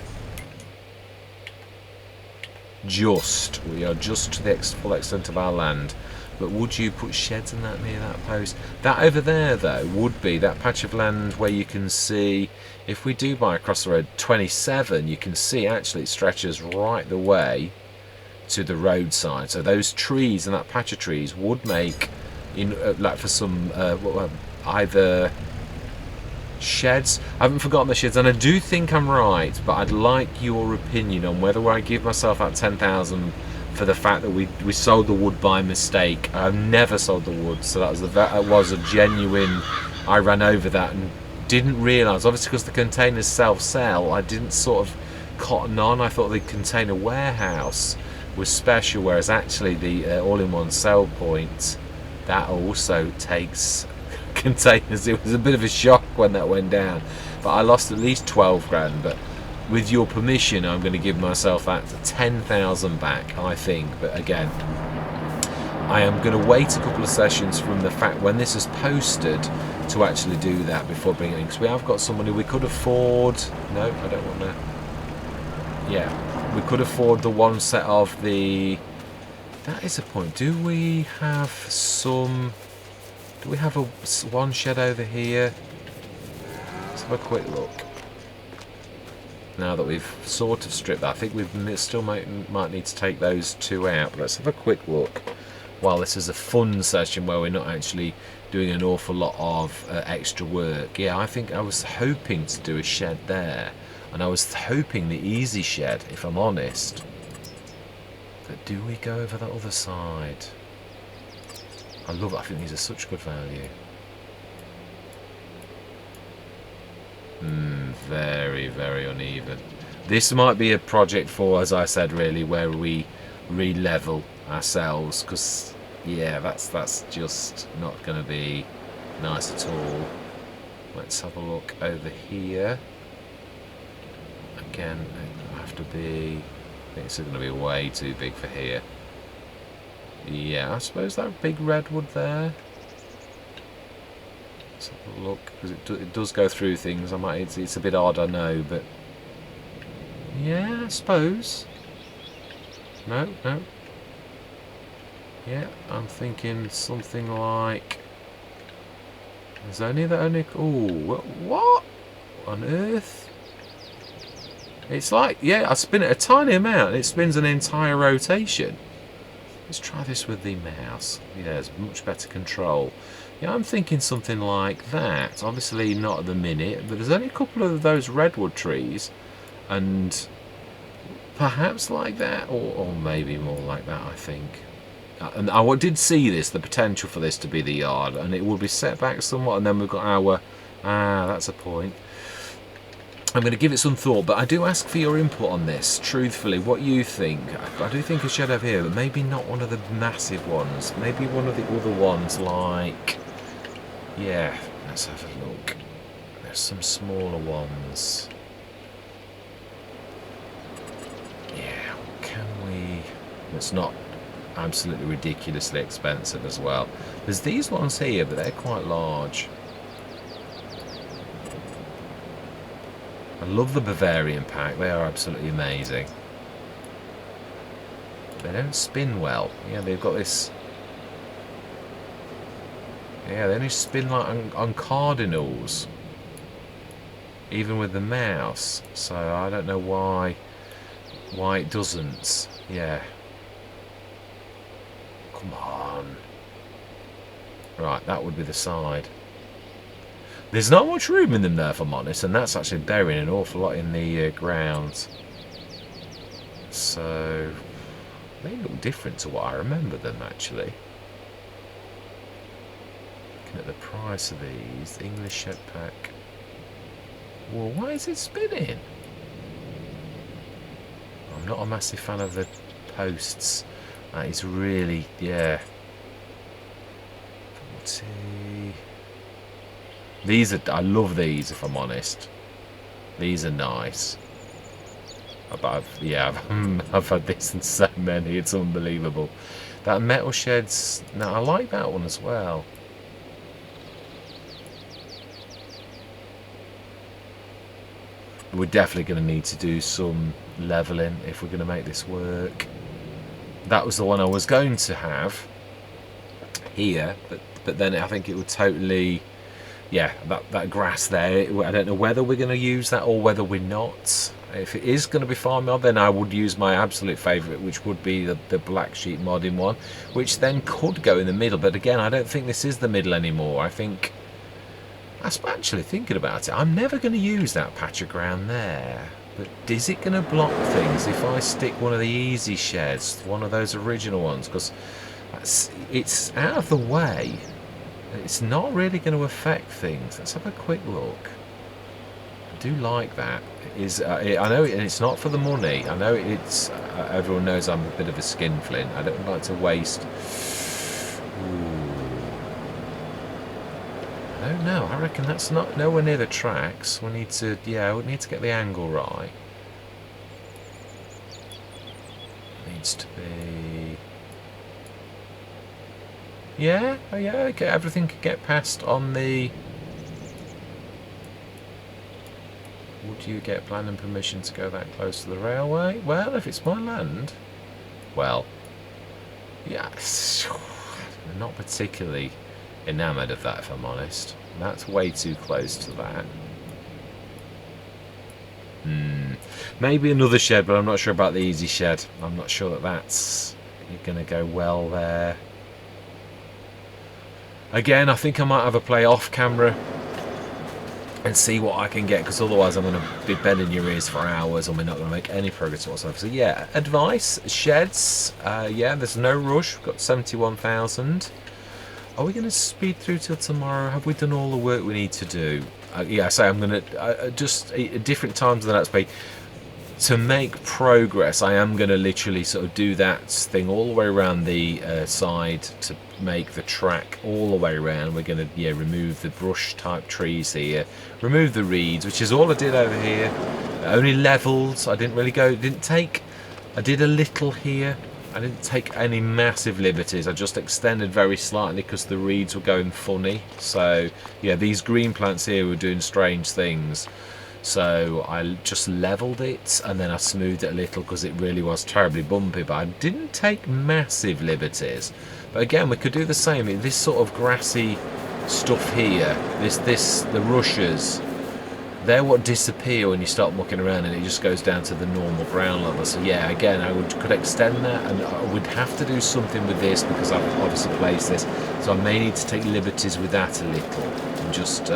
Speaker 1: We are just to the full extent of our land. But would you put sheds in that near that post? That over there though would be that patch of land where you can see, if we do buy across the road 27, you can see actually it stretches right the way to the roadside. So those trees and that patch of trees would make, like for some either sheds. I haven't forgotten the sheds, and I do think I'm right, but I'd like your opinion on whether I give myself that 10,000 for the fact that we sold the wood by mistake. I've never sold the wood, so that was a genuine. I ran over that and didn't realise, obviously because the containers self-sell, I didn't sort of cotton on. I thought the container warehouse was special, whereas actually the all-in-one sell point, that also takes containers. It was a bit of a shock when that went down, but I lost at least 12 grand. But with your permission, I'm going to give myself that 10,000 back, I think. But again, I am going to wait a couple of sessions from the fact when this is posted to actually do that before bringing it in, because we have got somebody we could afford. No, I don't want to. Yeah, we could afford the one set of the. That is a point. Do we have one shed over here? Let's have a quick look. Now that we've sort of stripped that, I think we still might need to take those two out. But let's have a quick look. While this is a fun session where we're not actually doing an awful lot of extra work. Yeah, I think I was hoping to do a shed there, and I was hoping the easy shed, if I'm honest. But do we go over that other side? I love it. I think these are such good value. Very, very uneven. This might be a project for, as I said, really, where we re-level ourselves, because yeah, that's just not going to be nice at all. Let's have a look over here. Again, it'll have to be. I think it's going to be way too big for here. Yeah, I suppose that big redwood there. Let's have a look, because it does go through things. It's a bit odd, I know, but yeah, I suppose. No. Yeah, I'm thinking something like. There's only. Oh, what on earth? It's like, yeah, I spin it a tiny amount, and it spins an entire rotation. Let's try this with the mouse. Yeah, it's much better control. Yeah, I'm thinking something like that. Obviously not at the minute, but there's only a couple of those redwood trees, and perhaps like that, or maybe more like that, I think. And I did see the potential for this to be the yard, and it will be set back somewhat, and then we've got our. That's a point. I'm going to give it some thought, but I do ask for your input on this, truthfully, what you think. I do think a shed over here, but maybe not one of the massive ones. Maybe one of the other ones, like... Yeah, let's have a look. There's some smaller ones. Yeah, can we... It's not absolutely ridiculously expensive as well. There's these ones here, but they're quite large. I love the Bavarian pack, they are absolutely amazing. They don't spin well. Yeah, they've got this... Yeah, they only spin like on cardinals. Even with the mouse. So I don't know why it doesn't. Yeah. Come on. Right, that would be the side. There's not much room in them there, if I'm honest, and that's actually burying an awful lot in the ground. So, they look different to what I remember them, actually. Looking at the price of these, English shed pack. Well, why is it spinning? I'm not a massive fan of the posts. That is really, yeah. 40... These are, I love these, if I'm honest. These are nice. I've had this in so many, it's unbelievable. That metal sheds, no, I like that one as well. We're definitely going to need to do some levelling if we're going to make this work. That was the one I was going to have here, but then I think it would totally... Yeah, that grass there, I don't know whether we're going to use that or whether we're not. If it is going to be farm mod, then I would use my absolute favourite, which would be the black sheep modding one, which then could go in the middle. But again, I don't think this is the middle anymore. I think, I'm actually thinking about it, I'm never going to use that patch of ground there. But is it going to block things if I stick one of the easy sheds, one of those original ones? Because it's out of the way. It's not really going to affect things. Let's have a quick look. I do like that. I know it's not for the money. I know it's... everyone knows I'm a bit of a skinflint. I don't like to waste... Ooh. I don't know. I reckon that's not nowhere near the tracks. We need to... Yeah, we need to get the angle right. It needs to be... Yeah, oh yeah, okay, everything can get passed on the... Would you get planning permission to go that close to the railway? Well, if it's my land, well, yes, I'm not particularly enamoured of that, if I'm honest. That's way too close to that. Maybe another shed, but I'm not sure about the easy shed. I'm not sure that that's going to go well there. Again, I think I might have a play off camera and see what I can get, because otherwise I'm going to be bending your ears for hours and we're not going to make any progress whatsoever. So yeah, advice, sheds, yeah, there's no rush. We've got 71,000. Are we going to speed through till tomorrow? Have we done all the work we need to do? Yeah, so I'm going to, just at different times of the Let's Play, to make progress, I am going to literally sort of do that thing all the way around the side to make the track all the way around. We're going to remove the brush type trees here, remove the reeds, which is all I did over here. Only levels. I didn't really go, I did a little here. I didn't take any massive liberties. I just extended very slightly because the reeds were going funny. So yeah, these green plants here were doing strange things. So I just leveled it and then I smoothed it a little because it really was terribly bumpy, but I didn't take massive liberties. But again, we could do the same. This sort of grassy stuff here, the rushes, they're what disappear when you start mucking around and it just goes down to the normal ground level. So yeah, again, could extend that, and I would have to do something with this because I've obviously placed this. So I may need to take liberties with that a little and just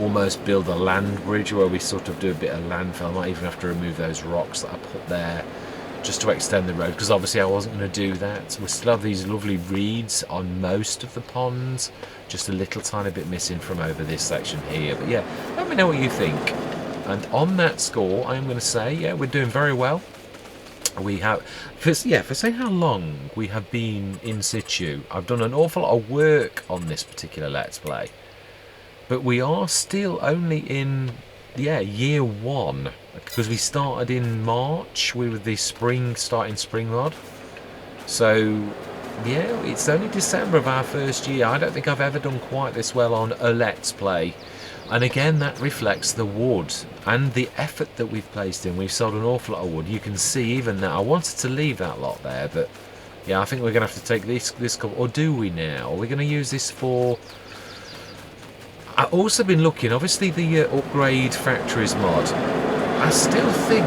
Speaker 1: almost build a land bridge where we sort of do a bit of landfill. I might even have to remove those rocks that I put there just to extend the road, because obviously I wasn't going to do that. We still have these lovely reeds on most of the ponds, just a little tiny bit missing from over this section here. But yeah, let me know what you think. And on that score, I am going to say, yeah, we're doing very well. We have, for saying how long we have been in situ, I've done an awful lot of work on this particular Let's Play. But we are still only in, year 1. Because we started in March with the starting spring mod. So, yeah, it's only December of our first year. I don't think I've ever done quite this well on a Let's Play. And again, that reflects the wood and the effort that we've placed in. We've sold an awful lot of wood. You can see even now, I wanted to leave that lot there, but yeah, I think we're going to have to take this couple, or do we now? Are we going to use this for... I've also been looking, obviously the upgrade factories mod. I still think,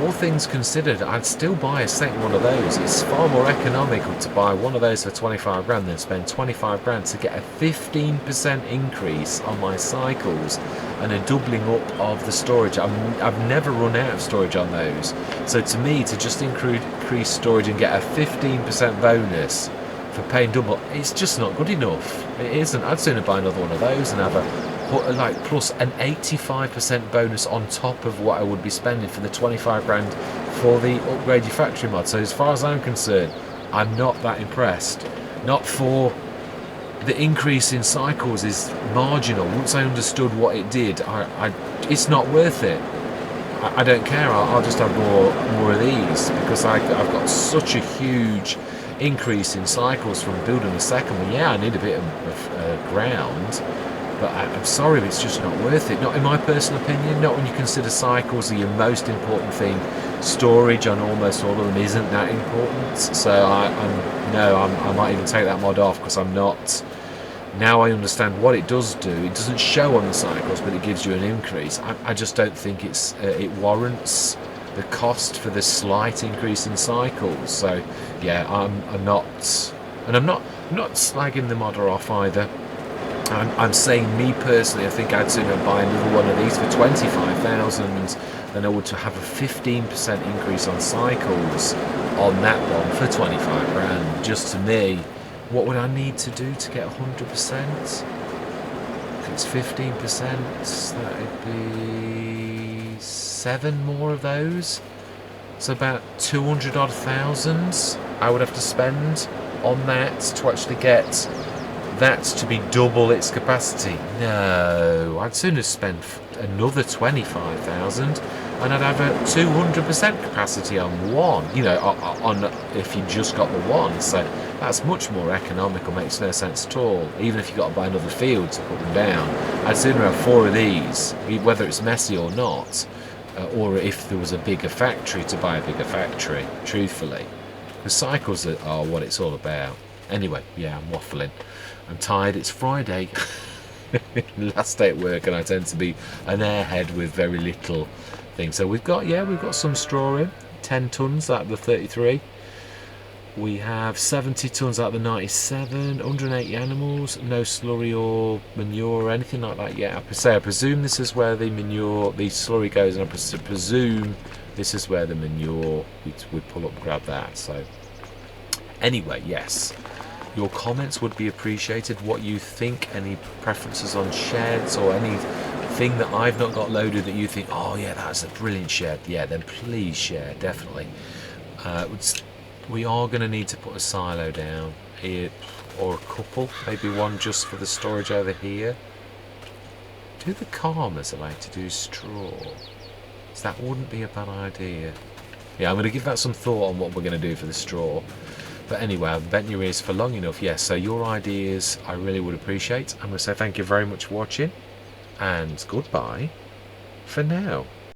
Speaker 1: all things considered, I'd still buy a second one of those. It's far more economical to buy one of those for 25 grand than spend 25 grand to get a 15% increase on my cycles and a doubling up of the storage. I've never run out of storage on those. So to me, to just increase storage and get a 15% bonus for paying double, it's just not good enough. It isn't. I'd sooner buy another one of those and have a plus an 85% bonus on top of what I would be spending for the 25 grand for the upgrade your factory mod. So as far as I'm concerned, I'm not that impressed. Not for the increase in cycles is marginal. Once I understood what it did, it's not worth it. I don't care. I'll just have more of these because I've got such a huge increase in cycles from building a second one. Yeah, I need a bit of ground. But I'm sorry, it's just not worth it. Not in my personal opinion, not when you consider cycles are your most important thing. Storage on almost all of them isn't that important. So I might even take that mod off because I'm not... Now I understand what it does do. It doesn't show on the cycles, but it gives you an increase. I just don't think it warrants the cost for this slight increase in cycles. So yeah, I'm not slagging the modder off either. I'm saying, me personally, I think I'd sooner buy another one of these for 25,000 than I would to have a 15% increase on cycles on that one for 25 grand. Just to me, what would I need to do to get 100%? If it's 15%, that would be 7 more of those. So about 200 odd thousands I would have to spend on that to actually get that's to be double its capacity. No, I'd sooner spend another 25,000 and I'd have a 200% capacity on one, on if you just got the one. So that's much more economical, makes no sense at all. Even if you got to buy another field to put them down, I'd sooner have 4 of these, whether it's messy or not, or if there was a bigger factory, to buy a bigger factory, truthfully. The cycles are what it's all about. Anyway, yeah, I'm waffling. I'm tired, it's Friday, last day at work, and I tend to be an airhead with very little things. So we've got some straw in, 10 tonnes out of the 33. We have 70 tonnes out of the 97, 180 animals, no slurry or manure or anything like that yet. I presume this is where the slurry goes, and I presume this is where the manure, we pull up and grab that. So anyway, yes. Your comments would be appreciated. What you think, any preferences on sheds or anything that I've not got loaded that you think, oh yeah, that's a brilliant shed. Yeah, then please share, definitely. We are going to need to put a silo down here, or a couple, maybe one just for the storage over here. Do the Karmas allow to do straw? So that wouldn't be a bad idea. Yeah, I'm going to give that some thought on what we're going to do for the straw. But anyway, I've bent your ears for long enough. Yes, so your ideas I really would appreciate. I'm going to say thank you very much for watching, and goodbye for now.